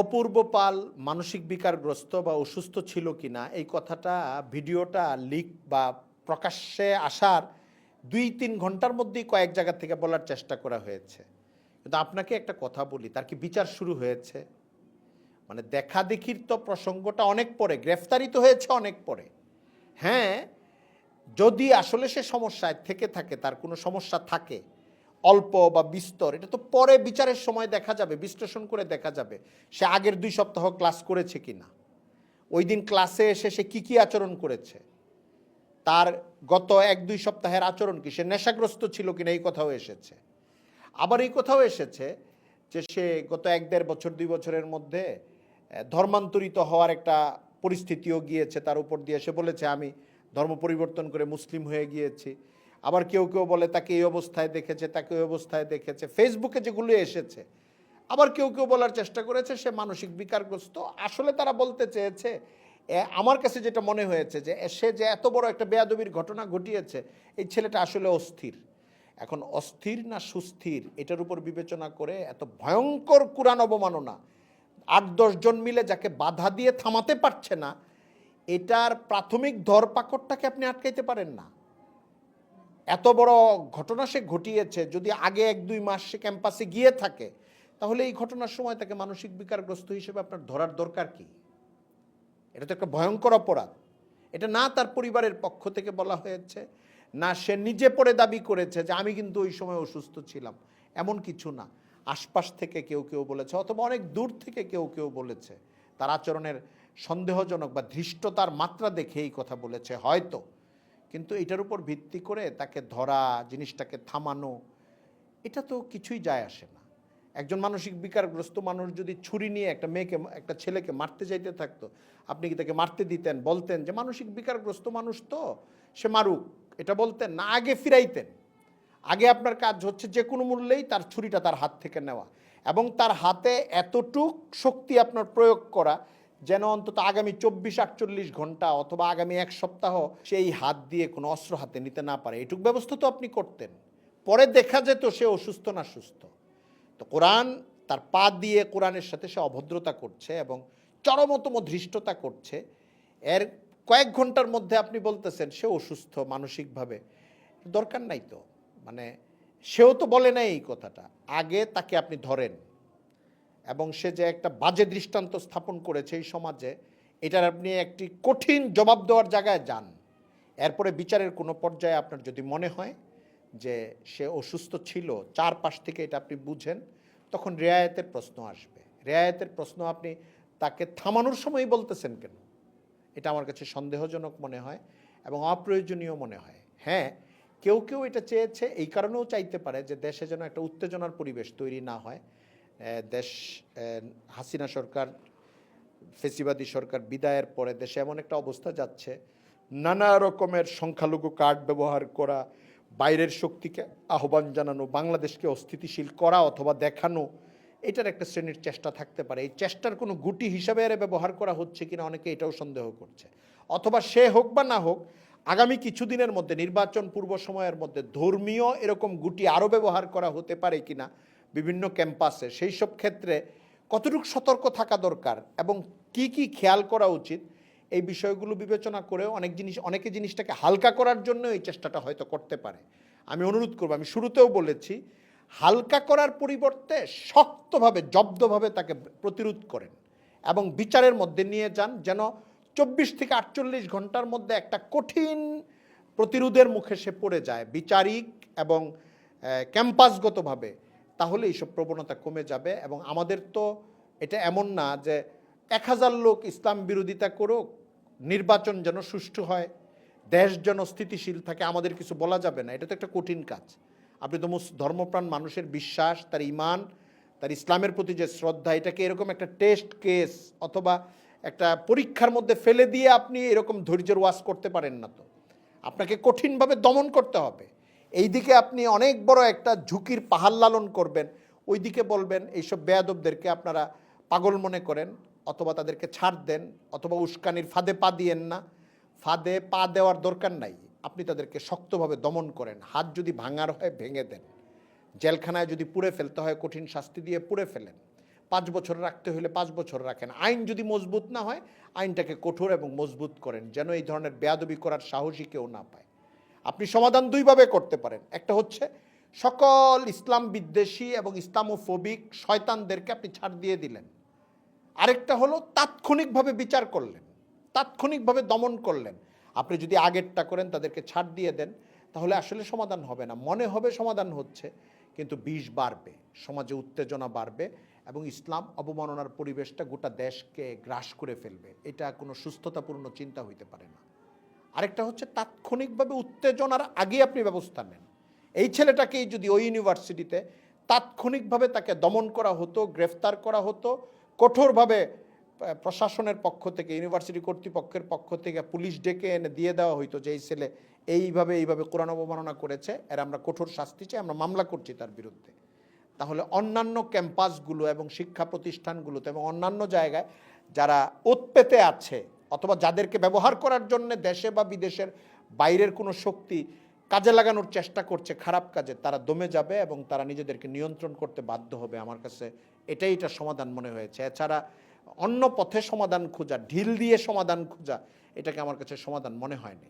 অপূর্ব পাল মানসিক বিকারগ্রস্ত বা অসুস্থ ছিল কিনা এই কথাটা ভিডিওটা লিক বা প্রকাশ্যে আসার ২-৩ ঘন্টার মধ্যেই কয়েক জায়গা থেকে বলার চেষ্টা করা হয়েছে। কিন্তু আপনাকে একটা কথা বলি, তার কি বিচার শুরু হয়েছে? মানে দেখা দেখির তো প্রসঙ্গটা অনেক পরে, গ্রেফতারি তো হয়েছে অনেক পরে। হ্যাঁ, যদি আসলে সে সমস্যায় থেকে থাকে, তার কোনো সমস্যা থাকে অল্প বা বিস্তর, এটা তো পরে বিচারের সময় দেখা যাবে, বিশ্লেষণ করে দেখা যাবে সে আগের ২ সপ্তাহ ক্লাস করেছে কিনা, ওই দিন ক্লাসে এসে সে কী আচরণ করেছে, তার গত ১-২ সপ্তাহের আচরণ কি, সে নেশাগ্রস্ত ছিল কিনা, এই কথাও এসেছে। আবার এই কথাও এসেছে যে সে গত ১-১.৫ বছর ২ বছরের মধ্যে ধর্মান্তরিত হওয়ার একটা পরিস্থিতিও গিয়েছে, তার উপর দিয়ে সে বলেছে আমি ধর্ম পরিবর্তন করে মুসলিম হয়ে গিয়েছি। আবার কেউ কেউ বলে তাকে এই অবস্থায় দেখেছে, তাকে ওই অবস্থায় দেখেছে, ফেসবুকে যেগুলো এসেছে। আবার কেউ কেউ বলার চেষ্টা করেছে সে মানসিক বিকারগ্রস্ত। আসলে তারা বলতে চেয়েছে, আমার কাছে যেটা মনে হয়েছে যে সে যে এত বড় একটা বেয়াদবির ঘটনা ঘটিয়েছে, এই ছেলেটা আসলে অস্থির। এখন অস্থির না সুস্থির এটার উপর বিবেচনা করে এত ভয়ঙ্কর কুরআন অবমাননা, ৮-১০ জন মিলে যাকে বাধা দিয়ে থামাতে পারছে না, এটার প্রাথমিক ধরপাকড়টাকে আপনি আটকাইতে পারেন না। এত বড় ঘটনা সে ঘটিয়েছে, যদি আগে ১-২ মাস সে ক্যাম্পাসে গিয়ে থাকে, তাহলে এই ঘটনার সময় তাকে মানসিক বিকারগ্রস্ত হিসেবে আপনার ধরার দরকার কি? এটা তো একটা ভয়ঙ্কর অপরাধ। এটা না তার পরিবারের পক্ষ থেকে বলা হয়েছে, না সে নিজে পড়ে দাবি করেছে যে আমি কিন্তু ওই সময় অসুস্থ ছিলাম, এমন কিছু না। আশপাশ থেকে কেউ কেউ বলেছে, অথবা অনেক দূর থেকে কেউ কেউ বলেছে, তার আচরণের সন্দেহজনক বা ধৃষ্টতার মাত্রা দেখে এই কথা বলেছে হয়তো। কিন্তু এটার উপর ভিত্তি করে তাকে ধরা, জিনিসটাকে থামানো, এটা তো কিছুই যায় আসে না। একজন মানসিক বিকারগ্রস্ত মানুষ যদি ছুরি নিয়ে একটা মেয়েকে, একটা ছেলেকে মারতে যাইতে থাকতো, আপনি কি তাকে মারতে দিতেন? বলতেন যে মানসিক বিকারগ্রস্ত মানুষ তো, সে মারুক, এটা বলতেন না? আগে ফিরাইতেন। আগে আপনার কাজ হচ্ছে যে কোনো মূল্যেই তার ছুরিটা তার হাত থেকে নেওয়া, এবং তার হাতে এতটুক শক্তি আপনার প্রয়োগ করা যেন অন্তত আগামী ২৪-৪৮ ঘন্টা অথবা আগামী ১ সপ্তাহ সেই হাত দিয়ে কোনো অস্ত্র হাতে নিতে না পারে, এটুক ব্যবস্থা তো আপনি করতেন। পরে দেখা যেত সে অসুস্থ না সুস্থ। তো কোরআন তার পা দিয়ে কোরআনের সাথে সে অভদ্রতা করছে এবং চরমতম ধৃষ্টতা করছে। এর কয়েক ঘন্টার মধ্যে আপনি বলতেছেন সে অসুস্থ মানসিকভাবে। দরকার নাই তো, মানে সেও তো বলে নাই এই কথাটা। আগে তাকে আপনি ধরেন, এবং সে যে একটা বাজে দৃষ্টান্ত স্থাপন করেছে এই সমাজে, এটার আপনি একটি কঠিন জবাব দেওয়ার জায়গায় যান। এরপরে বিচারের কোনো পর্যায়ে আপনার যদি মনে হয় যে সে অসুস্থ ছিল, চারপাশ থেকে এটা আপনি বুঝেন, তখন রেয়ায়েতের প্রশ্ন আসবে। রেয়ায়েতের প্রশ্ন আপনি তাকে থামানোর সময়ই বলতেছেন কেন? এটা আমার কাছে সন্দেহজনক মনে হয় এবং অপ্রয়োজনীয় মনে হয়। হ্যাঁ, কেউ কেউ এটা চেয়েছে, এই কারণেও চাইতে পারে যে দেশে যেন একটা উত্তেজনার পরিবেশ তৈরি না হয়। দেশ, হাসিনা সরকার, ফেসিবাদী সরকার বিদায়ের পরে দেশে এমন একটা অবস্থা যাচ্ছে, নানা রকমের সংখ্যালঘু কার্ড ব্যবহার করা, বাইরের শক্তিকে আহ্বান জানানো, বাংলাদেশকে অস্থিতিশীল করা অথবা দেখানো, এটার একটা শ্রেণীর চেষ্টা থাকতে পারে। এই চেষ্টার কোনো গুটি হিসাবে এর ব্যবহার করা হচ্ছে কিনা অনেকে এটাও সন্দেহ করছে। অথবা সে হোক বা না হোক, আগামী কিছুদিনের মধ্যে, নির্বাচন পূর্ব সময়ের মধ্যে ধর্মীয় এরকম গুটি আরও ব্যবহার করা হতে পারে কিনা বিভিন্ন ক্যাম্পাসে, সেই সব ক্ষেত্রে কতটুকু সতর্ক থাকা দরকার এবং কি কি খেয়াল করা উচিত, এই বিষয়গুলো বিবেচনা করে অনেকে জিনিসটাকে হালকা করার জন্য এই চেষ্টাটা হয়তো করতে পারে। আমি অনুরোধ করব, আমি শুরুতেও বলেছি, হালকা করার পরিবর্তে শক্তভাবে, জব্দভাবে তাকে প্রতিরোধ করেন এবং বিচারের মধ্যে নিয়ে যান, যেন ২৪ থেকে ৪৮ ঘন্টার মধ্যে একটা কঠিন প্রতিরোধের মুখে সে পড়ে যায় বিচারিক এবং ক্যাম্পাসগতভাবে। তাহলে এইসব প্রবণতা কমে যাবে। এবং আমাদের তো এটা এমন না যে ১,০০০ লোক ইসলাম বিরোধিতা করুক, নির্বাচন যেন সুষ্ঠু হয়, দেশ যেন স্থিতিশীল থাকে, আমাদের কিছু বলা যাবে না। এটা তো একটা কঠিন কাজ। আপনি তো ধর্মপ্রাণ মানুষের বিশ্বাস, তার ঈমান, তার ইসলামের প্রতি যে শ্রদ্ধা, এটাকে এরকম একটা টেস্ট কেস অথবা একটা পরীক্ষার মধ্যে ফেলে দিয়ে আপনি এরকম ধৈর্যের ওয়াজ করতে পারেন না। তো আপনাকে কঠিনভাবে দমন করতে হবে। এই দিকে আপনি অনেক বড় একটা ঝুঁকির পাহাড় লালন করবেন, ওই দিকে বলবেন এইসব বেয়াদবদেরকে আপনারা পাগল মনে করেন, অথবা তাদেরকে ছাড় দেন, অথবা উস্কানির ফাঁদে পা দিয়েন না। ফাঁদে পা দেওয়ার দরকার নাই, আপনি তাদেরকে শক্তভাবে দমন করেন। হাত যদি ভাঙার হয় ভেঙে দেন, জেলখানায় যদি পুড়ে ফেলতে হয় কঠিন শাস্তি দিয়ে পুড়ে ফেলেন, 5 বছর রাখতে হলে 5 বছর রাখেন। আইন যদি মজবুত না হয়, আইনটাকে কঠোর এবং মজবুত করেন, যেন এই ধরনের বেয়াদবি করার সাহসী কেউ না পায়। আপনি সমাধান দুইভাবে করতে পারেন। একটা হচ্ছে সকল ইসলাম বিদ্বেষী এবং ইসলামোফোবিক শয়তানদেরকে আপনি ছাড় দিয়ে দিলেন। আরেকটা হলো তাৎক্ষণিকভাবে বিচার করলেন, তাৎক্ষণিকভাবে দমন করলেন। আপনি যদি আগেরটা করেন, তাদেরকে ছাড় দিয়ে দেন, তাহলে আসলে সমাধান হবে না। মনে হবে সমাধান হচ্ছে, কিন্তু বিষ বাড়বে, সমাজে উত্তেজনা বাড়বে এবং ইসলাম অবমাননার পরিবেশটা গোটা দেশকে গ্রাস করে ফেলবে। এটা কোনো সুস্থতাপূর্ণ চিন্তা হইতে পারে না। আরেকটা হচ্ছে তাৎক্ষণিকভাবে উত্তেজনার আগে আপনি ব্যবস্থা নেন। এই ছেলেটাকেই যদি ওই ইউনিভার্সিটিতে তাৎক্ষণিকভাবে তাকে দমন করা হতো, গ্রেফতার করা হতো, কঠোরভাবে প্রশাসনের পক্ষ থেকে, ইউনিভার্সিটি কর্তৃপক্ষের পক্ষ থেকে পুলিশ ডেকে এনে দিয়ে দেওয়া হইতো যে এই ছেলে এইভাবে কোরআন অবমাননা করেছে, এর আমরা কঠোর শাস্তি চাই, আমরা মামলা করছি তার বিরুদ্ধে, তাহলে অন্যান্য ক্যাম্পাসগুলো এবং শিক্ষা প্রতিষ্ঠানগুলোতে এবং অন্যান্য জায়গায় যারা উৎপেতে আছে অথবা যাদেরকে ব্যবহার করার জন্য দেশে বা বিদেশের বাইরের কোনো শক্তি কাজে লাগানোর চেষ্টা করছে খারাপ কাজে, তারা দমে যাবে এবং তারা নিজেদেরকে নিয়ন্ত্রণ করতে বাধ্য হবে। আমার কাছে এটাই সমাধান মনে হয়েছে। এছাড়া অন্য পথে সমাধান খোঁজা, ঢিল দিয়ে সমাধান খোঁজা, এটাকে আমার কাছে সমাধান মনে হয়নি।